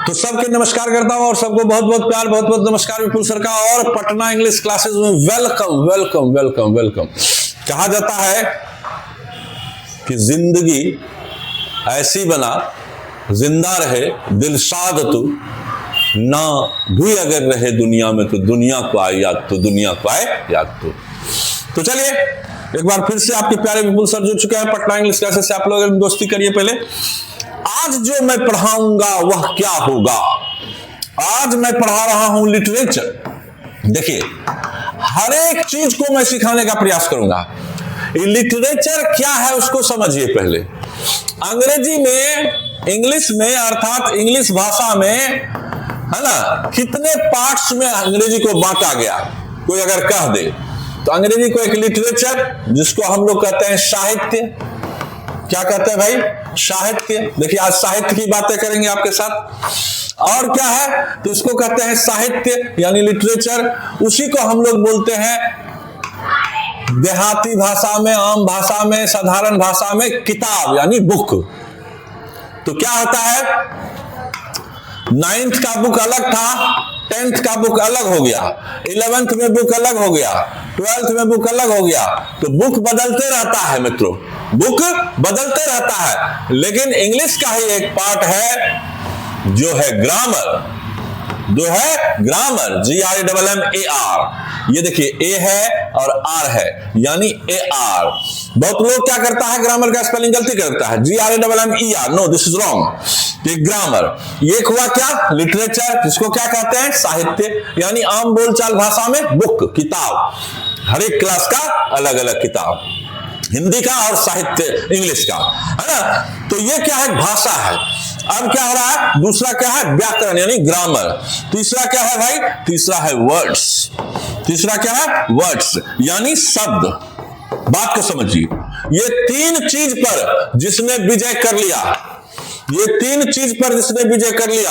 तो सबके नमस्कार करता हूं और सबको बहुत बहुत प्यार, बहुत बहुत नमस्कार विपुल सर का। और पटना इंग्लिश क्लासेस में वेलकम वेलकम वेलकम वेलकम। कहा जाता है कि जिंदगी ऐसी बना जिंदा रहे दिलशाद तू, ना भी अगर रहे दुनिया में तो दुनिया को आए याद, तो दुनिया को आए याद तो चलिए एक बार फिर से आपके प्यारे विपुल सर जुड़ चुके हैं पटना इंग्लिश क्लासेस से। आप लोग दोस्ती करिए। पहले आज जो मैं पढ़ाऊंगा वह क्या होगा। आज मैं पढ़ा रहा हूं लिटरेचर। देखिए हर एक चीज को मैं सिखाने का प्रयास करूंगा। लिटरेचर क्या है उसको समझिए पहले। अंग्रेजी में, इंग्लिश में, अर्थात इंग्लिश भाषा में, है ना, कितने पार्ट्स में अंग्रेजी को बांटा गया कोई अगर कह दे तो अंग्रेजी को एक लिटरेचर, जिसको हम लोग कहते हैं साहित्य। क्या कहते हैं भाई? साहित्य। देखिए आज साहित्य की बातें करेंगे आपके साथ। और क्या है तो इसको कहते हैं साहित्य यानी लिटरेचर। उसी को हम लोग बोलते हैं देहाती भाषा में, आम भाषा में, साधारण भाषा में किताब यानी बुक। तो क्या होता है, 9th का बुक अलग था, 10th का बुक अलग हो गया, 11th में बुक अलग हो गया, 12th में बुक अलग हो गया। तो बुक बदलते रहता है मित्रों, बुक बदलते रहता है। लेकिन इंग्लिश का ही एक पार्ट है जो है ग्रामर, जो है ग्रामर, GRAMMAR। ये देखिए ए है और आर है यानी AR। बहुत लोग क्या करता है, ग्रामर का स्पेलिंग गलती करता है, GRAMMER। No, this is wrong. ये ग्रामर, ये हुआ क्या, लिटरेचर, जिसको क्या कहते हैं साहित्य यानी आम बोलचाल भाषा में बुक, किताब। हर एक क्लास का अलग अलग किताब, हिंदी का और साहित्य इंग्लिश का, है ना। तो ये क्या है, भाषा है। अब क्या हो रहा है, दूसरा क्या है, व्याकरण यानी ग्रामर। तीसरा क्या है भाई, तीसरा है वर्ड्स। तीसरा क्या है, वर्ड्स यानी शब्द। बात को समझिए, ये तीन चीज पर जिसने विजय कर लिया, ये तीन चीज पर जिसने विजय कर लिया,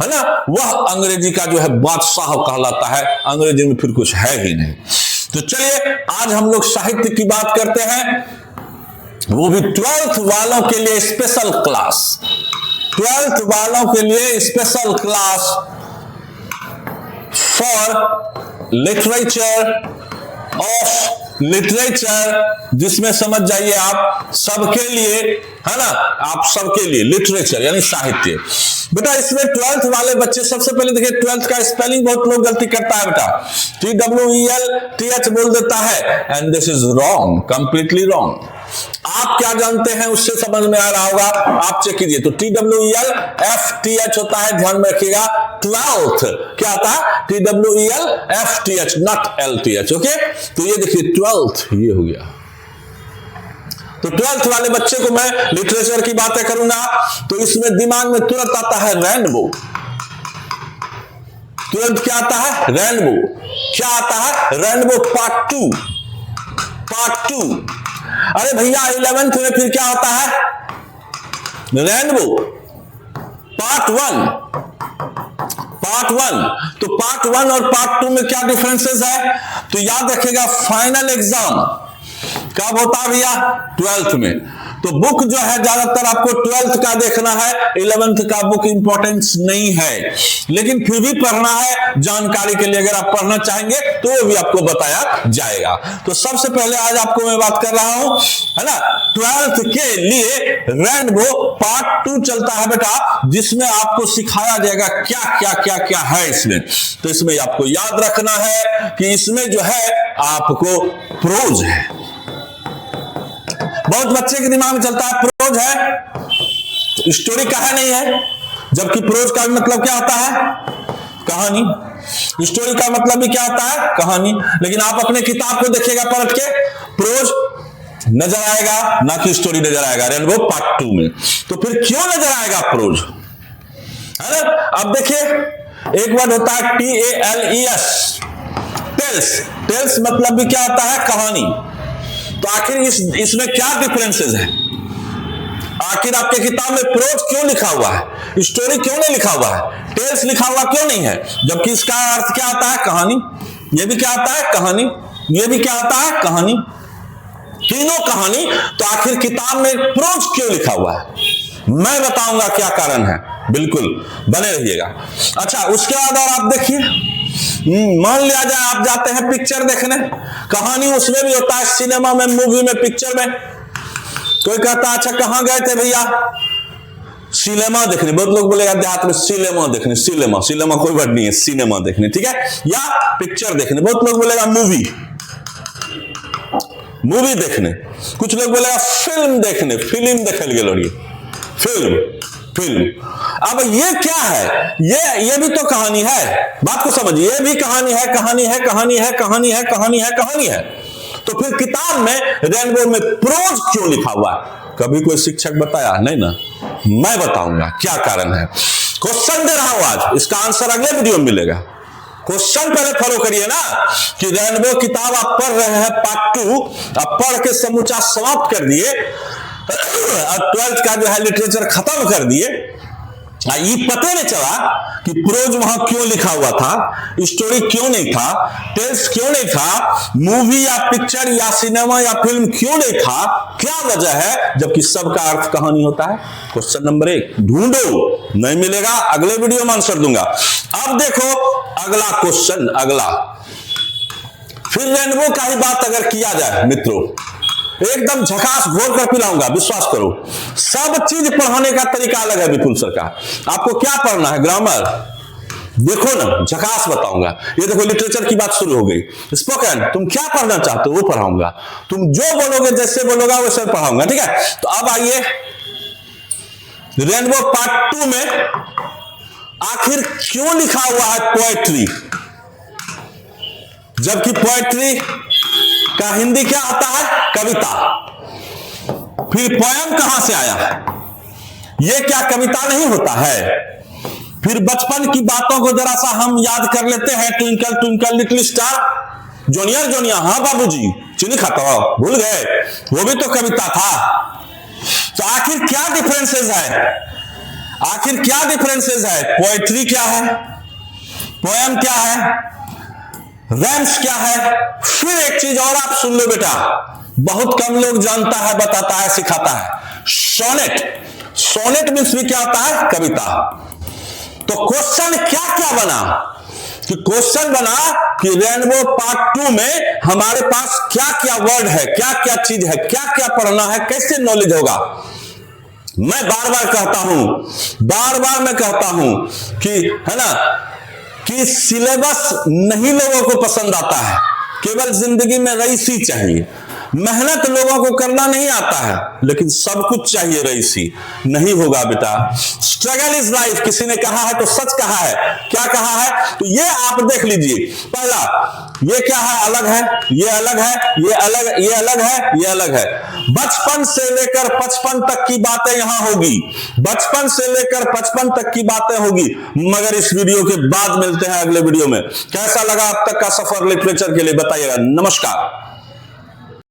है ना, वह अंग्रेजी का जो है बादशाह कहलाता है। अंग्रेजी में फिर कुछ है ही नहीं। तो चलिए आज हम लोग साहित्य की बात करते हैं, वो भी 12th वालों के लिए स्पेशल क्लास। 12th वालों के लिए special class for literature of literature, जिसमें समझ जाइए आप सबके लिए, है ना, आप सबके लिए लिटरेचर यानी साहित्य। बेटा इसमें 12th वाले बच्चे, सबसे पहले देखिए 12th का स्पेलिंग बहुत लोग गलती करता है बेटा, TWELTH बोल देता है, and this is wrong, completely wrong. आप क्या जानते हैं उससे समझ में आ रहा होगा, आप चेक कीजिए। तो TWELFTH होता है, ध्यान में रखिएगा। 12th क्या आता है, TWELFTH, नॉट LTH। ओके, तो ये देखिए 12th ये हो गया। तो 12th वाले बच्चे को मैं लिटरेचर की बातें करूंगा तो इसमें दिमाग में तुरंत आता है रेनबो। तुरंत क्या आता है, रेनबो। क्या आता है, रेनबो पार्ट 2। पार्ट 2। अरे भैया 11th में फिर क्या होता है, रेनबो पार्ट 1। पार्ट 1। तो पार्ट 1 और पार्ट 2 में क्या डिफरेंसेस है, तो याद रखिएगा फाइनल एग्जाम कब होता है भैया, 12th में। तो बुक जो है ज्यादातर आपको 12th का देखना है, 11th का बुक इंपॉर्टेंस नहीं है, लेकिन फिर भी पढ़ना है जानकारी के लिए। अगर आप पढ़ना चाहेंगे तो वो भी आपको बताया जाएगा। तो सबसे पहले आज आपको मैं बात कर रहा हूं, है ना, 12th के लिए रेनबो पार्ट 2 चलता है बेटा, जिसमें आपको सिखाया जाएगा क्या क्या क्या क्या है इसमें। तो इसमें आपको याद रखना है कि इसमें जो है आपको प्रोज है। बहुत बच्चे के दिमाग में चलता है प्रोज है तो स्टोरी कहा नहीं है, जबकि प्रोज का मतलब क्या होता है, कहानी। स्टोरी का मतलब भी क्या होता है, कहानी। लेकिन आप अपने किताब को देखिएगा पलट के, प्रोज नजर आएगा ना कि स्टोरी नजर आएगा रेनबो पार्ट 2 में। तो फिर क्यों नजर आएगा प्रोज, है ना। अब देखिए एक वर्ड होता है TALES, टेल्स। टेल्स मतलब भी क्या होता है, कहानी। तो आखिर इसमें क्या डिफरेंसेस है, आखिर आपके किताब में प्रोज क्यों लिखा हुआ है, स्टोरी क्यों नहीं लिखा हुआ है, टेल्स लिखा हुआ क्यों नहीं है, जबकि इसका अर्थ क्या आता है, कहानी। ये भी क्या आता है, कहानी। ये भी क्या आता है, कहानी। तीनों कहानी। तो आखिर किताब में प्रोज क्यों लिखा हुआ है, मैं बताऊंगा क्या कारण है, बिल्कुल बने रहिएगा। अच्छा, उसके बाद और आप देखिए, मान लिया जाए आप जाते हैं पिक्चर देखने, कहानी उसमें भी होता है, सिनेमा में, मूवी में, पिक्चर में। कोई कहता अच्छा कहां गए थे भैया? सिनेमा देखने। बहुत लोग बोलेगा देहात में सिनेमा देखने, सिनेमा कोई वर्ड नहीं है, सिनेमा देखने, ठीक है, या पिक्चर देखने। बहुत लोग बोलेगा मूवी देखने। कुछ लोग बोलेगा फिल्म देखने, फिल्म देखे गेल, फिल्म। अब ये क्या है? ये भी तो कहानी है, बात को समझिए, ये भी कहानी है। तो फिर किताब में, रेनबो में प्रोज क्यों लिखा हुआ है? कभी कोई शिक्षक बताया? नहीं ना, मैं बताऊंगा क्या कारण है। क्वेश्चन दे रहा हूं आज, इसका आंसर अगले वीडियो में मिलेगा। क्वेश्चन पहले फॉलो करिए ना, कि रेनबो किताब आप पढ़ रहे हैं पार्ट 2, आप पढ़ के समूचा समाप्त कर दिए, और 12th का जो है लिटरेचर खत्म कर दिए। ये पता नहीं चला कि प्रोज वहां क्यों लिखा हुआ था, स्टोरी क्यों नहीं था, टेल्स क्यों नहीं था, मूवी या पिक्चर या सिनेमा या फिल्म क्यों नहीं था, क्या वजह है, जबकि सबका अर्थ कहानी होता है। क्वेश्चन नंबर 1 ढूंढो, नहीं मिलेगा, अगले वीडियो में आंसर दूंगा। अब देखो अगला क्वेश्चन, अगला फिर रेनबो का ही बात अगर किया जाए मित्रों, एकदम झकास घोर कर पिलाऊंगा, विश्वास करो। सब चीज पढ़ाने का तरीका अलग है विपुल सर का। आपको क्या पढ़ना है? ग्रामर देखो ना, झकास बताऊंगा। ये देखो लिटरेचर की बात शुरू हो गई। स्पोकन, तुम क्या पढ़ना चाहते हो वो पढ़ाऊंगा, तुम जो बोलोगे, जैसे बोलोगा वैसे पढ़ाऊंगा, ठीक है। तो अब आइए रेनबो पार्ट 2 में आखिर क्यों लिखा हुआ है पोएट्री, जबकि पोएट्री का हिंदी क्या आता है? कविता। फिर पोयम कहां से आया? यह क्या कविता नहीं होता है? फिर बचपन की बातों को जरा सा हम याद कर लेते हैं। Twinkle twinkle little star, junior, हाँ बाबूजी चीनी खाता हो, भूल गए? वो भी तो कविता था। तो आखिर क्या डिफरेंसेस है? पोएट्री क्या है, पोयम क्या है, रैम्स क्या है? फिर एक चीज और आप सुन लो बेटा, बहुत कम लोग जानता है, बताता है, सिखाता है। सोनेट मीन्स भी क्या होता है? कविता। तो क्वेश्चन क्या बना? कि क्वेश्चन बना कि रेनबो पार्ट 2 में हमारे पास क्या वर्ड है, क्या चीज है, क्या पढ़ना है, कैसे नॉलेज होगा। मैं बार बार मैं कहता हूं कि है ना, कि सिलेबस नहीं लोगों को पसंद आता है, केवल जिंदगी में रईसी चाहिए। मेहनत लोगों को करना नहीं आता है, लेकिन सब कुछ चाहिए रईसी। नहीं होगा बेटा, स्ट्रगल इज लाइफ, किसी ने कहा है तो सच कहा है। क्या कहा है? तो ये आप देख लीजिए। पहला, ये क्या है? अलग है, ये अलग है, ये अलग है। बचपन से लेकर 55 तक की बातें यहां होगी, बचपन से लेकर 55 तक की बातें होगी। मगर इस वीडियो के बाद मिलते हैं अगले वीडियो में। कैसा लगा अब तक का सफर लिटरेचर के लिए बताइएगा। नमस्कार।